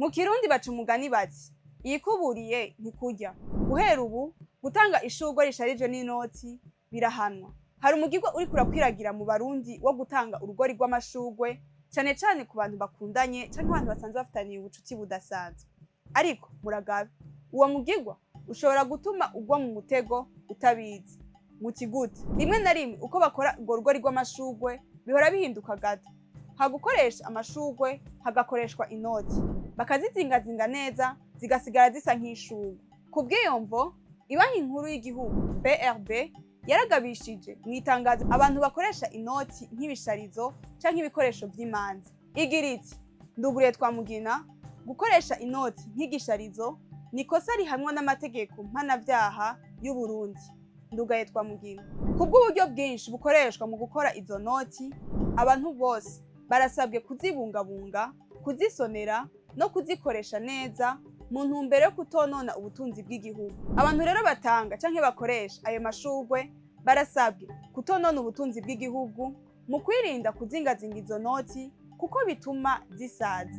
Mu Kirundi baca umugani bati iyikuburiye ntikurya. Guhera ubu gutanga ishurwe risharije n'inoti birahanwa. Hari umugirwa uriko urakwiragira mu Barundi wo gutanga urugori rw'amashurwe cane cane ku bantu bakundanye canke abantu basanzwe bafitaniye ubucuti budasanzwe. Ariko muragabe, uwo mugirwa ushobora gutuma ugwa mu mutego utabizi. Muti gute? Rimwe na rimwe uko bakora urwo rugori rw'amashurwe bihora bihinduka gato. Hagukoresha amashurwe hagakoreshwa inoti, bakazizingazinga neza zigasigara zisa nk'ishurwe. Kubw'iyo mvo, Ibanki Nkuru y'Igihugu BRB yaragabishije mw'itangazo abantu bakoresha inoti nk'ibisharizo canke ibikoresho vy'imanza. Igira iti: nduguriye Twamugina, gukoresha inoti nk'igisharizo nikosa rihanwa n'amategeko mpanavyaha y'u Burundi. Ndugaye Twamugina. Kubw'uburyo bwinshi bukoreshwa mu gukora izo noti, abantu bose barasabwe kuzibungabunga, kuzisonera no kuzikoresha neza mu ntumbero yo kutonona ubutunzi bw'igihugu. Abantu rero batanga canke bakoresha ayo mashurwe barasabwe kutonona ubutunzi bw'igihugu mu kwirinda kuzingazinga izo noti kuko bituma zisaza.